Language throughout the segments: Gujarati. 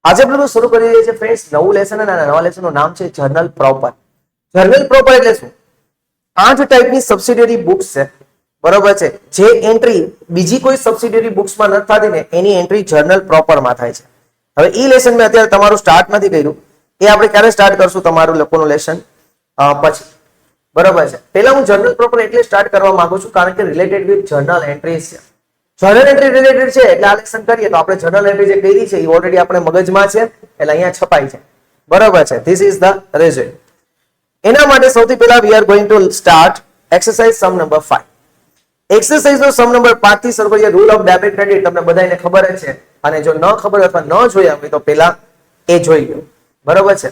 આજે આપણે શરૂ કરી રહ્યા છીએ ફ્રેન્ડ્સ નવું લેસન અને નવા લેસનનું નામ છે જર્નલ પ્રોપર. જર્નલ પ્રોપર એટલે શું? 8 ટાઈપની સબસિડિયરી બુક્સ છે, બરોબર છે, જે એન્ટ્રી બીજી કોઈ સબસિડિયરી બુક્સમાં નથી થતી ને એની એન્ટ્રી જર્નલ પ્રોપરમાં થાય છે. હવે ઈ લેસન મેં અત્યારે તમારું સ્ટાર્ટ નથી કર્યું, એ આપણે ક્યારે સ્ટાર્ટ કરશું તમારું લોકોનું લેસન પછી, બરોબર છે. પહેલા હું જર્નલ પ્રોપર એટલે સ્ટાર્ટ કરવા માંગુ છું કારણ કે રિલેટેડ વિથ જર્નલ એન્ટ્રીઝ છે. જર્નલ એન્ટ્રી રિલેટેડ છે એટલે આ લેસન કરીએ તો આપણે જર્નલ એન્ટ્રી જે કરી છે એ ઓલરેડી આપણે મગજમાં છે એટલે અહીંયા છપાઈ છે, બરોબર છે. This is the result. એના માટે સૌથી પહેલા we are going to start exercise sum number 5. Exercise નો સમ નંબર 5 થી શરૂ કરીએ. રૂલ ઓફ ડેબિટ ક્રેડિટ તમને બધાને ખબર જ છે અને જો ન ખબર અથવા ન જોયા હોય તો પહેલા એ જોઈ લો, બરોબર છે.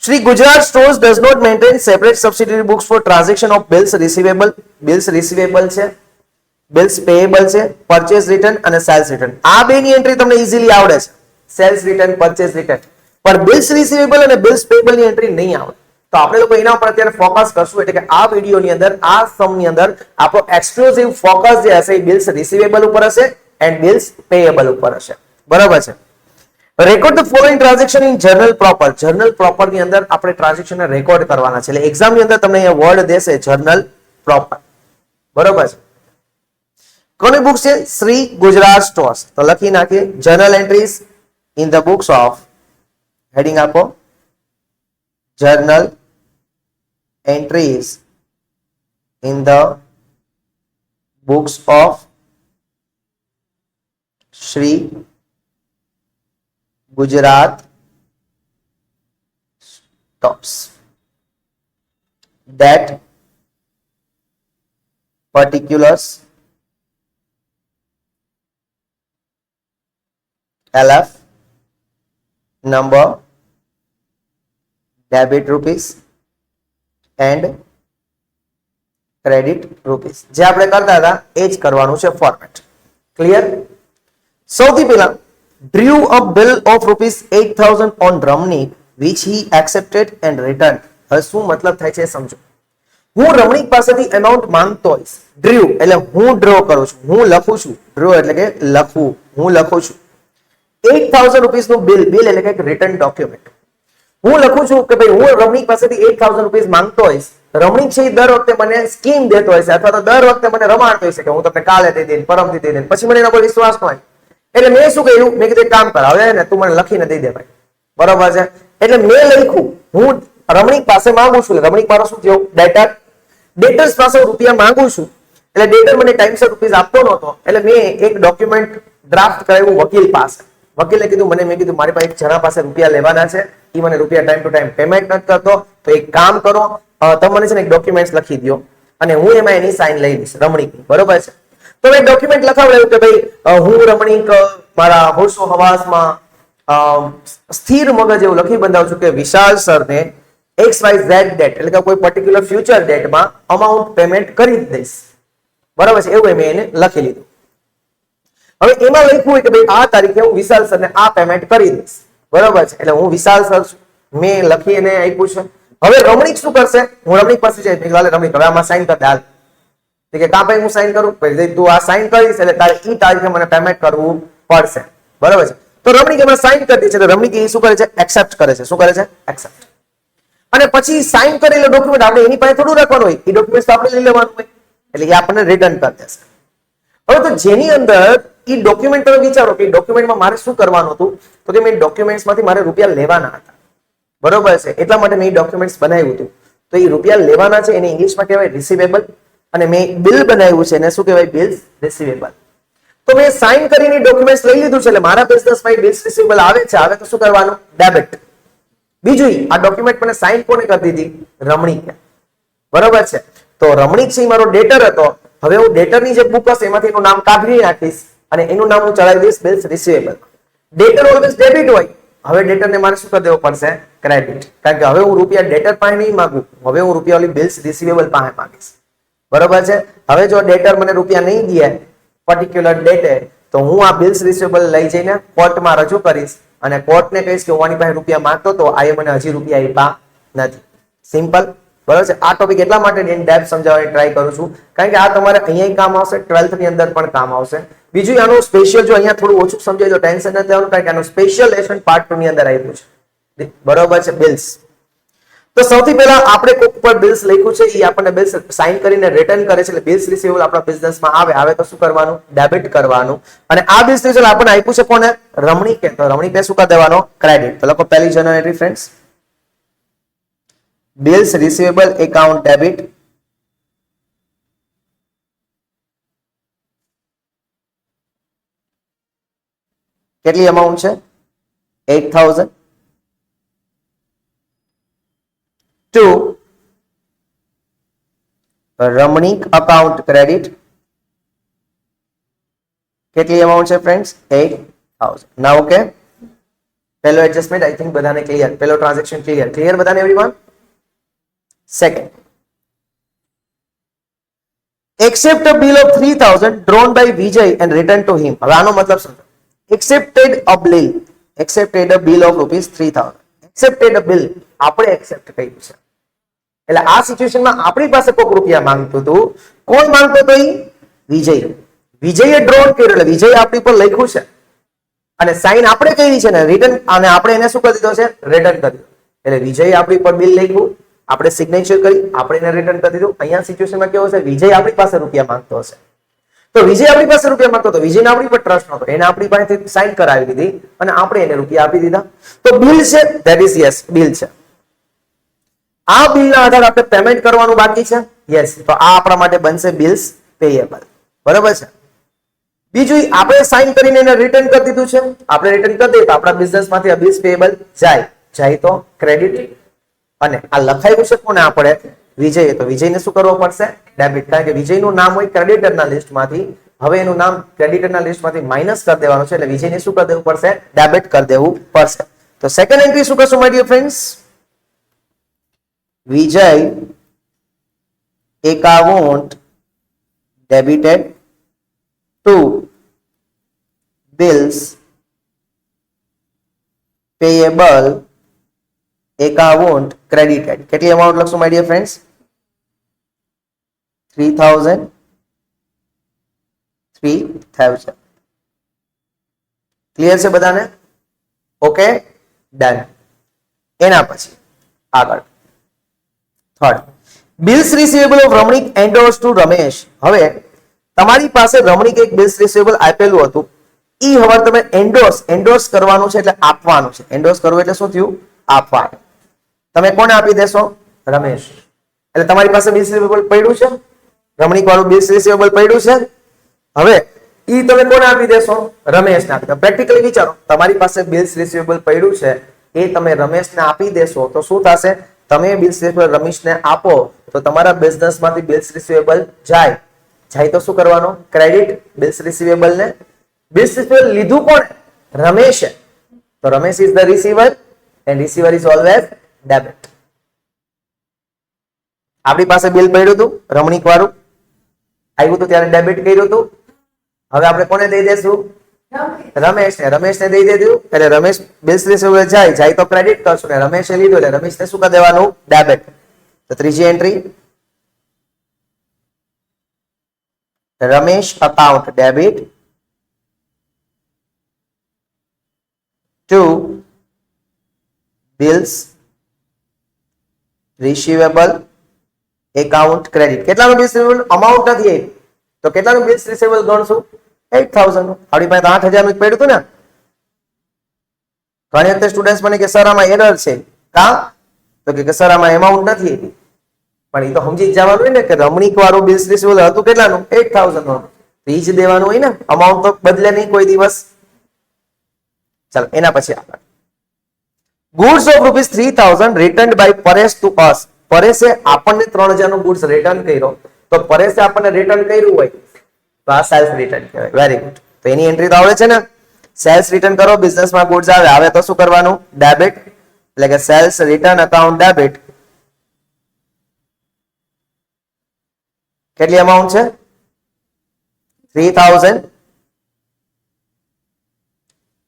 Sri Gujarat Stores does not maintain separate subsidiary books for transaction of bills receivable છે, bills payable છે, purchase return અને sales return. આ બેની એન્ટ્રી તમને ઈઝીલી આવડે છે, sales return, purchase return, પણ bills receivable અને bills payable ની એન્ટ્રી નહીં આવડે. તો આપણે લોકો એના ઉપર અત્યારે ફોકસ કરશું એટલે કે આ વિડિયોની અંદર આ સમ ની અંદર આપણો એક્સક્લુઝિવ ફોકસ જે હશે એ bills receivable ઉપર હશે એન્ડ bills payable ઉપર હશે, બરાબર છે. Record the following transaction in journal proper. Journal proper ની અંદર આપણે ટ્રાન્ઝેક્શન ને રેકોર્ડ કરવાના છે એટલે એક્ઝામ ની અંદર તમને અહીંયા વર્ડ દેશે જર્નલ પ્રોપર, બરોબર છે. કોની બુક છે? શ્રી ગુજરાત સ્ટોર્સ. તો લખી નાખીએ journal entries in the books of, heading આપો journal entries in the books of Shri Gujarat stores that particulars LF number, debit rupees and credit rupees. જે આપણે કરતા હતા એ જ કરવાનું છે ફોર્મેટ. ક્લિયર? સૌથી પહેલા drew a bill of rupees 8,000 on Ramnik which he accepted and returned. હવે શું મતલબ થાય છે સમજો. હું રમણીક પાસેથી એમાઉન્ટ માંગતો હોઈશ. ડ્રીવ એટલે હું ડ્રો કરું છું, હું લખું છું. ડ્રો એટલે કે લખવું, હું લખું છું. 8,000 રૂપીસ નું બિલ, બિલ એટલે કે રિટર્ન ડોક્યુમેન્ટ. હું લખું છું કે ભાઈ હું રમણીક પાસેથી 8,000 રૂપીસ માંગતો હોઈશ. રમણીક છે દર વખતે મને સ્કીમ દેતો હોય છે અથવા તો દર વખતે મને રમાડતો હોય છે કે હું તમને કાલે દઈ દઈશ, પરમથી દઈ દઈશ. પછી મને એના પર વિશ્વાસ ન હોય એટલે મેં શું કર્યું, મેં કીધું કામ કર હવે ને તું મને લખીને દઈ દે ભાઈ, બરોબર છે. એટલે મેં લખ્યું હું રમણીક પાસે માંગુ છું. રમણીક મારો શું થયો? ડેટર. ડેટર્સ પાસે રૂપિયા માંગુ છું એટલે ડેટર મને ટાઈમસર રૂપિયા આપતો નહોતો એટલે મેં એક ડોક્યુમેન્ટ ડ્રાફ્ટ કરાવ્યું વકીલ પાસે. વકીલે કીધું મેં કીધું મારી પાસે એક જણા પાસે રૂપિયા લેવાના છે, એ મને રૂપિયા ટાઈમ ટુ ટાઈમ પેમેન્ટ નથી કરતો, તો એક કામ કરો તમે મને છે ને એક ડોક્યુમેન્ટ લખી દો અને હું એમાં એની સાઇન લઈ લઈશ રમણીકની, બરોબર છે. તો મેં ડોક્યુમેન્ટ લખાવડાવ્યું કે ભાઈ હું રમણીક મારા હોશો હવાસમાં સ્થિર મગજ એવું લખી બંધાવું છું કે વિશાલ સરને XYZ ડેટ એટલે કે કોઈ પર્ટિક્યુલર ફ્યુચર ડેટમાં અમાઉન્ટ પેમેન્ટ કરી જ દઈશ, બરાબર છે. એવું મેં એને લખી લીધું. હવે એમાં લખ્યું હોય કે ભાઈ આ તારીખે હું વિશાલ સરને આ પેમેન્ટ કરી દઈશ, બરાબર છે. એટલે હું વિશાલ સર છું, મેં લખી એને આપ્યું છે. હવે રમણીક શું કરશે? હું રમણીક પાસે જઈશ, રમણીક હવે આમાં સાઈન કર દે હાલ. કે કા ભાઈ હું સાઈન કરું? તું આ સાઈન કરીશ એટલે તારે ઈ તારીખે મને પેમેન્ટ કરવું પડશે, બરાબર છે. તો રમણીક એમાં સાઈન કરી દે છે તો રમણીક એ શું કરે છે? એક્સેપ્ટ કરે છે. શું કરે છે? એક્સેપ્ટ. અને પછી સાઈન કરેલો ડોક્યુમેન્ટ આપણે એની પાસે થોડું રાખવાનું હોય, એ ડોક્યુમેન્ટ આપણે લઈ લેવાનું હોય એટલે એ આપણને રિટર્ન કરી દેશે. હવે તો જેની અંદર એ ડોક્યુમેન્ટ તમે વિચારો કે ડોક્યુમેન્ટમાં મારે શું કરવાનું હતું, તો કે મેં ડોક્યુમેન્ટ્સમાંથી મારે રૂપિયા લેવાના હતા, બરોબર છે. એટલા માટે મેં ડોક્યુમેન્ટ્સ બનાવ્યું હતું. તો એ રૂપિયા લેવાના છે એને ઇંગ્લિશમાં કહેવાય રિસીવેબલ અને મેં બિલ બનાવ્યું છે એને શું કહેવાય? Bills receivable. તો મેં સાઇન કરીને ડોક્યુમેન્ટ્સ લઈ લીધું છે એટલે મારા બિઝનેસમાં બિલ્સ રિસીવેબલ આવે છે. હવે તો શું કરવાનું? ડેબિટ. બીજું આ ડોક્યુમેન્ટ મને સાઇન કોને કરી દીધી? રમણીકે, બરોબર છે. તો રમણીક છે મારો ડેટર હતો. હવે હું ડેટરની જે બુક હશે એમાંથી એનું નામ કાઢી નાખીશ અને એનું નામ હું ચડાવી દઈશ બિલ્સ રિસીવેબલ. ડેટર ઓલવેઝ ડેબિટ હોય. હવે ડેટરને મારે શું કરી દેવો પડશે? ક્રેડિટ. કારણ કે હવે હું રૂપિયા ડેટર પાસે નહીં માંગુ, હવે હું રૂપિયા ઓલી બિલ્સ રિસીવેબલ પાસે માંગીશ, બરોબર છે. હવે જો ડેટર મને રૂપિયા નહીં દે પર્ટિક્યુલર ડેટે તો હું આ બિલ્સ રિસીવેબલ લઈ જઈને કોર્ટમાં રજૂ કરીશ અને કોર્ટને કહીશ કે હું આની પાસે રૂપિયા માંગતો તો આ મને હજી રૂપિયા આપ્યા નથી. સિમ્પલ. બરાબર છે. આ ટોપિક એટલા માટે ઇન ડેપ્થ સમજાવવાની ટ્રાય કરું છું કારણ કે આ તમારે અહીંયા કામ આવશે, 12th ની અંદર પણ કામ આવશે. બીજું આનું સ્પેશિયલ જો અહીંયા થોડું ઓછું સમજાય તો ટેન્શન નથી લેવાનું કારણ કે આનું સ્પેશિયલ લેસન પાર્ટ 2 ની અંદર આપ્યું છે. બરોબર છે. બિલ્સ. તો સૌથી પહેલા આપણે કોક પર બિલ્સ લખ્યું છે, એ આપણને બિલ્સ સાઇન કરીને રિટર્ન કરે છે, એટલે બિલ્સ રિસીવેબલ આપણા બિઝનેસમાં આવે તો શું કરવાનું? ડેબિટ કરવાનું. અને આ બિલ્સ રિસીવેબલ આપણને આપ્યું છે કોને? રમણીકે. તો રમણીકે શું કરી દેવાનો? ક્રેડિટ. તો લખો પહેલી journal entry friends, bills receivable account debit કેટલી અમાઉન્ટ છે? 8000 ટુ રમણીક અકાઉન્ટ ક્રેડિટ કેટલી અમાઉન્ટ છે ફ્રેન્ડ્સ? 8000. નાउ ઓકે, પહેલો એડજસ્ટમેન્ટ આઈ થિંક બધાને ક્લિયર, પહેલો ટ્રાન્ઝેક્શન ક્લિયર બધાને everyone? Second, accept a bill of 3000 drawn by Vijay and returned to him. હવે આનો મતલબ શું? accepted a bill of rupees 3000. accepted a bill આપણે એક્સેપ્ટ કર્યું છે, એટલે આ સિચ્યુએશનમાં આપણી પાસે કોક રૂપિયા માંગતું હતું. કોણ માંગતો હતો? વિજય. વિજયે ડ્રોન કર્યો એટલે વિજય આપણી પર લખ્યું છે અને સાઈન આપણે કરી છે ને રિટર્ન, અને આપણે એને શું કરી દીધો છે? રિટર્ન કરી દીધો. એટલે વિજય આપણી પર બિલ લખ્યું, આપણે સિગ્નેચર કરી, આપણે એને રિટર્ન કરી દીધું. અહીંયા સિચ્યુએશનમાં કેવો છે? વિજય આપણી પાસે રૂપિયા માંગતો હશે. તો વિજય આપણી પાસે રૂપિયા માંગતો હતો, વિજયને આપણી પર ટ્રસ્ટ નહોતો, એને આપણી પાસેથી સાઈન કરાવી દીધી અને આપણે એને રૂપિયા આપી દીધા. તો બિલ છે, ધેટ ઇઝ યસ, બિલ છે. આ બિલના આધારે આપણે પેમેન્ટ કરવાનું બાકી છે. યસ, તો આ આપણા માટે બનશે બિલ્સ પેયેબલ. બરોબર છે. બીજું, આપણે સાઈન કરીને એને રિટર્ન કરી દીધું છે. આપણે રિટર્ન કરી દઈએ તો આપણા બિઝનેસમાંથી આ બિલ્સ પેયેબલ જાય તો ક્રેડિટ. અને આ લખાયું છે કોને? આપણે વિજય. તો વિજયને શું કરવો પડશે? ડેબિટ. કારણ કે વિજયનું નામ હોય ક્રેડિટરના લિસ્ટમાંથી, હવે એનું નામ ક્રેડિટરના લિસ્ટમાંથી માઇનસ કરી દેવાનું છે, એટલે વિજયને શું કરી દેવું પડશે? ડેબિટ કરી દેવું પડશે. તો સેકન્ડ એન્ટ્રી શું કરશું my dear friends? Vijay account debited to bills payable account credited. કેટલી અમાઉન્ટ લખશું માય ડિયર ફ્રેન્ડ્સ? 3000. ક્લિયર છે બધાને? Okay, done. એના પછી આગળ third, bills receivable of Ramnik endorse to Ramesh. હવે તમારી પાસે રમણીક એક બિલ્સ રિસીવેબલ આપેલું હતું, ઈ હવે તમે એન્ડોર્સ કરવાનું છે, એટલે આપવાનું છે. એન્ડોર્સ કરવું એટલે શું થયું? આપવાનું. તમે કોને આપી દેશો? રમેશ. એટલે તમારી પાસે બિલ્સ રિસીવેબલ પડ્યું છે, રમણીક વાળું બિલ્સ રિસીવેબલ પડ્યું છે. હવે ઈ તમે કોને આપી દેશો? રમેશને આપી દો. પ્રેક્ટિકલી વિચારો, તમારી પાસે બિલ્સ રિસીવેબલ પડ્યું છે, એ તમે રમેશને આપી દેશો તો શું થશે? તમે બિલ્સ રિસીવેબલ રમેશને આપો તો તમારા બિઝનેસમાંથી બિલ્સ રિસીવેબલ જાય તો શું કરવાનું? ક્રેડિટ. બિલ્સ રિસીવેબલ ને બિલ્સ રિસીવેબલ લીધું કોણે? રમેશે. તો Ramesh is the receiver and receiver is always debit. આપણી પાસે બિલ પડ્યું હતું રમણીક વાળું, આવ્યું હતું ત્યારે ડેબિટ કર્યું હતું. હવે આપણે કોને દઈ દેશું? રમેશને દઈ દીધું, એટલે રમેશ બિલ્સ રિસીવેબલ જાય તો ક્રેડિટ કરશું, ને રમેશે લીધું એટલે રમેશને શું કરી દેવાનું? ડેબિટ. તો ત્રીજી entry, Ramesh account debit to bills receivable account credit. કેટલાનું બિલ્સ રિસીવેબલ? અમાઉન્ટ નથી તો કેટલાનું બિલ્સ રિસીવેબલ ગણશું? 8000 નું. આપણી પાસે 8000 નું પડ્યું હતું ને. ઘણી વખતે સ્ટુડન્ટ્સ મને કે સર આમાં એરર છે. કા? તો કે સર આમાં એમાઉન્ટ નથી, પણ એ તો સમજી જવાનું હોય ને કે રમણીક વાળું બિલ્સ રિસીવેબલ હતું કેટલાનું? 8000 નું. એ જ દેવાનું હોય ને, અમાઉન્ટ તો બદલે નહીં કોઈ દિવસ. ચાલો એના પછી આગળ, goods of rupees 3000 returned by Paresh to us. પરેશે આપણને 3000 નું ગુડ્સ રિટર્ન કર્યો, તો પરેશે આપણને રિટર્ન કર્યું હોય તો આ સેલ્સ રિટર્ન કહેવાય. Very good. તો એની એન્ટ્રી તો આવડે છે ને? સેલ્સ રિટર્ન કરો, બિઝનેસમાં ગુડ્સ આવે તો શું કરવાનું? ડેબિટ. એટલે કે સેલ્સ રિટર્ન અકાઉન્ટ ડેબિટ. કેટલી અમાઉન્ટ છે? 3000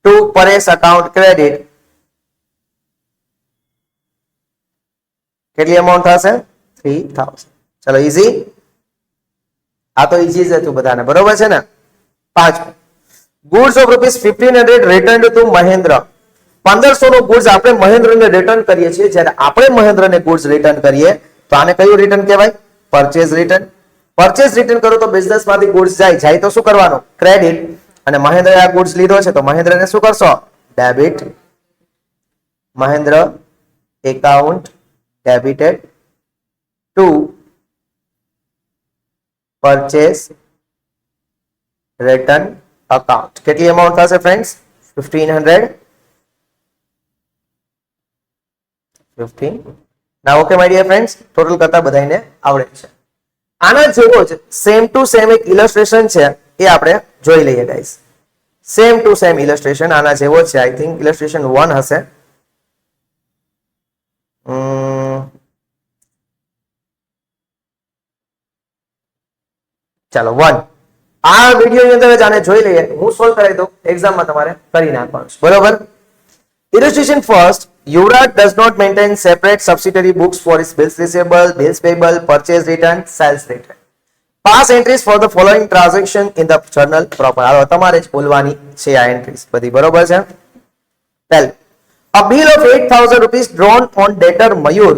ટુ પરેશ અકાઉન્ટ ક્રેડિટ. કેટલી અમાઉન્ટ થશે? 3000. ચલો ઈઝી, આ તો ઈઝી જ હતું બધાને, બરોબર છે ને. 5. Goods of ₹1500 return to Mahendra. 1500 નો ગુડ્સ આપણે મહેન્દ્રને રિટર્ન કરીએ છીએ. જ્યારે આપણે મહેન્દ્રને ગુડ્સ રિટર્ન કરીએ તો આને કયું રિટર્ન કહેવાય? Purchase return. પરચેઝ રિટર્ન કરો તો બિઝનેસમાંથી ગુડ્સ જાય તો શું કરવાનું? ક્રેડિટ. અને મહેન્દ્રએ આ ગુડ્સ લીધો છે તો મહેન્દ્રને શું કરશો? Debit. Mahendra account debited to purchase return account. કેટલી અમાઉન્ટ થશે ફ્રેન્ડ્સ? 1500. 15. ના okay my dear friends, total કરતા બધાને આવડે છે. આના જેવો જ સેમ ટુ સેમ એક ઇલસ્ટ્રેશન છે, એ આપણે જોઈ લઈએ ગાઈસ. સેમ ટુ સેમ ઇલસ્ટ્રેશન આના જેવો છે. આઈ થિંક ઇલસ્ટ્રેશન 1 હશે. ચાલો 1. આ વિડીયોની અંદર જ આને જોઈ લઈએ. હું સોલ્વ કરાવી દઉં, એક્ઝામમાં તમારે કરી નાખવાનું છે, બરોબર. Illustration first. Yuvraj does not maintain separate subsidiary books for his bills receivable, bills payable, purchase return, sales return. Pass entries for the following transaction in the journal proper. હવે તમારે જ બોલવાની છે આ એન્ટ્રીઝ બધી, બરોબર છે. પહેલું, a bill of ₹8,000 drawn on debtor મયુર.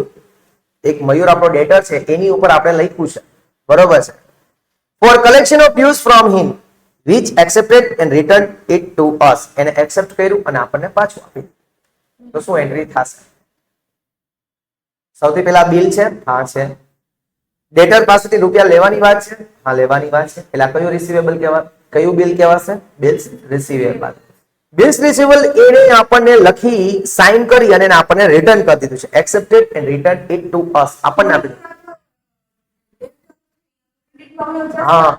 એક મયુર આપણો ડેટર છે, એની ઉપર આપણે લખ્યું છે, બરોબર છે. For collection of dues from him, which accepted and returned it to us. એને એક્સેપ્ટ કર્યું અને આપણને પાછું આપ્યું. તો શું એન્ટ્રી થશે? સૌથી પહેલા બિલ છે, હા છે. ડેટર પાસેથી રૂપિયા લેવાની વાત છે, હા લેવાની વાત છે. એટલે કયું રિસીવેબલ કહેવાય? કયું બિલ કહેવાશે? Bills receivable. બિલ્સ રિસીવેબલ એને આપણને લખી સાઇન કરી અને આપણને રિટર્ન કરી દીધું છે. Accepted and return it to અસ. આપણને આપી દીધું. હા,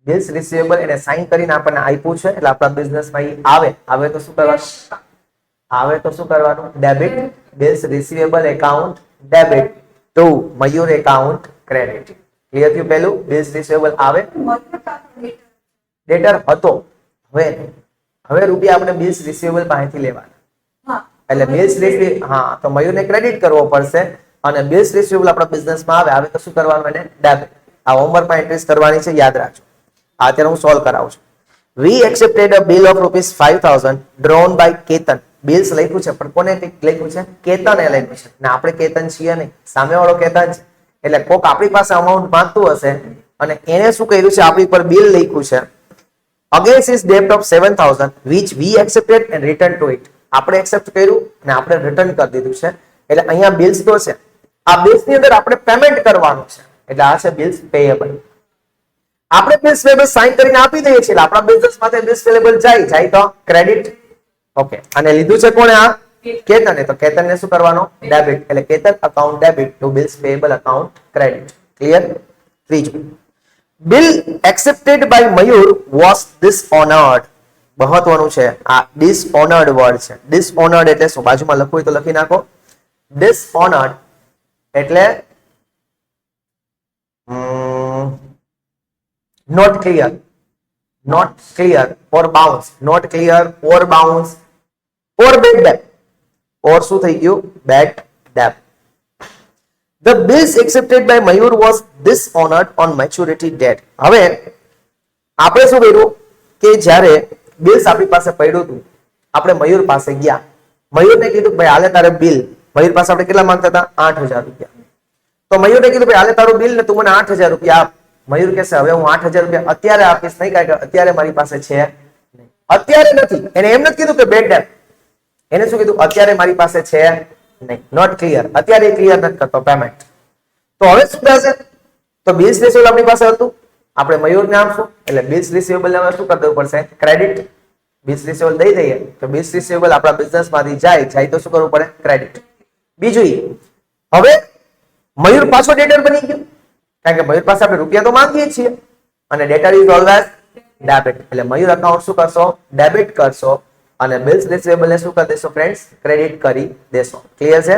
બિલ્સ રિસીવેબલ એને સાઇન કરીને આપણને આપ્યું છે એટલે આપણા બિઝનેસમાં આવે. આવે તો શું કરવાનું? આવે તો શું કરવાનું? Debit. Bills receivable account debit two મયુર એકાઉન્ટ ક્રેડિટ. ક્લિયર થયું પહેલું? બિલ્સ રિસીવેબલ આવે, ડેટર હતો, હવે રૂપિયા આપણે બિલ્સ રિસીવેબલ પાસેથી લેવાના. એટલે બિલ્સ રિસીવેબલ, હા, તો મયુરને ક્રેડિટ કરવો પડશે અને બિલ્સ રિસીવેબલ આપણા બિઝનેસમાં આવે તો શું કરવાનું? એને ડેબિટ. આ હોમવર્કમાં એન્ટ્રીઝ કરવાની છે, યાદ રાખજો. અત્યારે હું સોલ્વ કરાવું છું. We accepted a bill of ₹5,000 drawn by Ketan. Bills લખ્યું છે પણ કોને લખ્યું છે? કેતને લખ્યું છે. ને આપણે કેતન છીએ નહીં, સામેવાળો કેતન છે. એટલે કોક આપણી પાસે અમાઉન્ટ માંગતું હશે અને એને શું કર્યું છે? આપણી પર બિલ લખ્યું છે against his debt of 7,000 which we accepted and returned to it. આપણે એક્સેપ્ટ કર્યું અને આપણે રિટર્ન કરી દીધું છે. એટલે અહીંયા બિલ્સ તો છે, આ બિલ્સ ની અંદર આપણે પેમેન્ટ કરવાનું છે એટલે આ છે બિલ્સ પેયેબલ. આપણે બિલ્સ પેયેબલ સાઇન કરીને આપી દઈએ છીએ એટલે આપણા બિઝનેસ માટે બિલ્સ પેયેબલ જાય તો ક્રેડિટ. ઓકે, અને લીધું છે કોણે? આ કેતને. તો કેતનને શું કરવાનો? ડેબિટ. એટલે Ketan account debit to bills payable account credit. Clear? ત્રીજું, bill accepted by Mayur was dishonoured. મહત્વનું છે આ ડિસઓનર્ડ વર્ડ છે. ડિસઓનર્ડ એટલે શું? બાજુમાં લખવું હોય તો લખી નાખો. ડિસઓનર્ડ એટલે not clear, not clear or bounce, not clear or bounce or bad debt, or શું થઈ ગયું? bad debt. The bills accepted by Mayur was dishonored on maturity date. હવે આપણે શું કર્યું કે જ્યારે બિલ્સ આપણી પાસે પડ્યું હતું, આપણે મયુર પાસે ગયા, મયુરને કીધું ભાઈ હાલે તારે બિલ. મયુર પાસે આપણે કેટલા માંગતા હતા? 8,000 રૂપિયા. તો મયુરને કીધું ભાઈ હાલે તારું બિલ ને તું મને 8,000 રૂપિયા આપ. મયુર કહેશે હવે હું 8,000 રૂપિયા અત્યારે આપીશ નહીં, કારણ કે અત્યારે મારી પાસે છે નહીં. અત્યારે નથી, એને એમ નથી કીધું કે બેડ ડેટ. એને શું કીધું? અત્યારે મારી પાસે છે નહીં, નોટ ક્લિયર. અત્યારે ક્લિયર નથી કરતો પેમેન્ટ. તો હવે શું થશે? તો બિલ્સ રિસીવેબલ આપણી પાસે હતું, આપણે મયુરને આપશું એટલે બિલ્સ રિસીવેબલ ને શું કરી દેવું પડશે? ક્રેડિટ. બિલ્સ રિસીવેબલ દઈ દઈએ તો બિલ્સ રિસીવેબલ આપણા બિઝનેસમાંથી જાય તો શું કરવું પડે? ક્રેડિટ. બીજું, હવે મયુર પાછો ડેટર બની ગયો, કારણ કે મયુર પાસે આપણે રૂપિયા તો માંગીએ છીએ અને ડેટર ઇઝ ઓલવેઝ ડેબિટ. એટલે મયુર અકાઉન્ટ શું કરશો? ડેબિટ કરશો અને બિલ્સ રિસીવેબલ ને શું કરી દેશો ફ્રેન્ડ્સ? ક્રેડિટ કરી દેશો. ક્લિયર છે?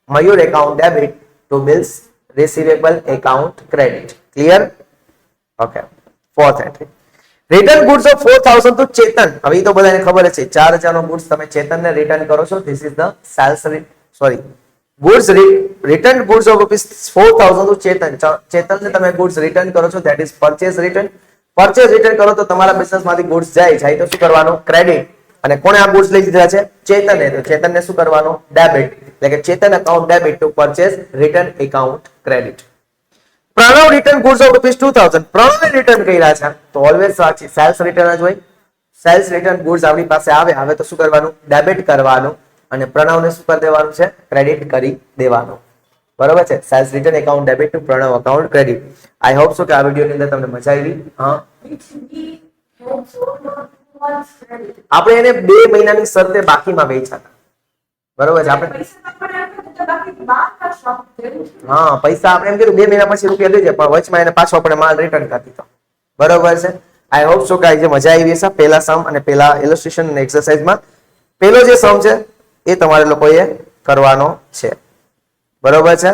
Mayur account debit to bills receivable account credit. Clear? Okay. Fourth entry, return goods of 4,000 to Chetan. હવે એ તો બધાને ખબર છે, 4,000 નો ગુડ્સ તમે ચેતનને રિટર્ન કરો છો. This is the sales sorry goods return goods of rupees 4000 to ચેતનને તમે ગુડ્સ રિટર્ન કરો છો that is purchase return. Purchase return કરો તો તમારા બિઝનેસ માંથી ગુડ્સ જાય તો શું કરવાનું? ક્રેડિટ. અને કોણે આ ગુડ્સ લઈ લીધા છે? ચેતને. તો ચેતનને શું કરવાનું? ડેબિટ. એટલે કે Chetan account debit to purchase return account credit. Pranav return goods of rupees 2000. પ્રણવને રિટર્ન કર્યા છે તો ઓલવેઝ સાચી સેલ્સ રિટર્ન જ હોય. સેલ્સ રિટર્ન ગુડ્સ આપણી પાસે આવે તો શું કરવાનું? ડેબિટ કરવાનું. અને પ્રણવને શું કરી દેવાનું છે? ક્રેડિટ કરી દેવાનું. બરોબર છે? Sales return account debit to Pranav account credit. I hope so કે આ વિડીયોની અંદર તમને મજા આવી. હા, આપણે એને 2 મહિનાની શરતે બાકીમાં વેચ્યા હતા. બરોબર છે? આપણે હા, પૈસા આપણે એમ કીધું 2 મહિના પછી રૂપિયા દઈ દે, પણ વચમાં એને પાછો આપણે માલ રિટર્ન કરી દીધો. બરોબર છે? આઈ હોપ સો કે આજે મજા આવી હશે પહેલા સમ અને પહેલા ઇલસ્ટ્રેશન અને એક્સરસાઇઝમાં. પહેલો જે સમ છે એ તમારે લોકોએ કરવાનો છે. બરોબર છે?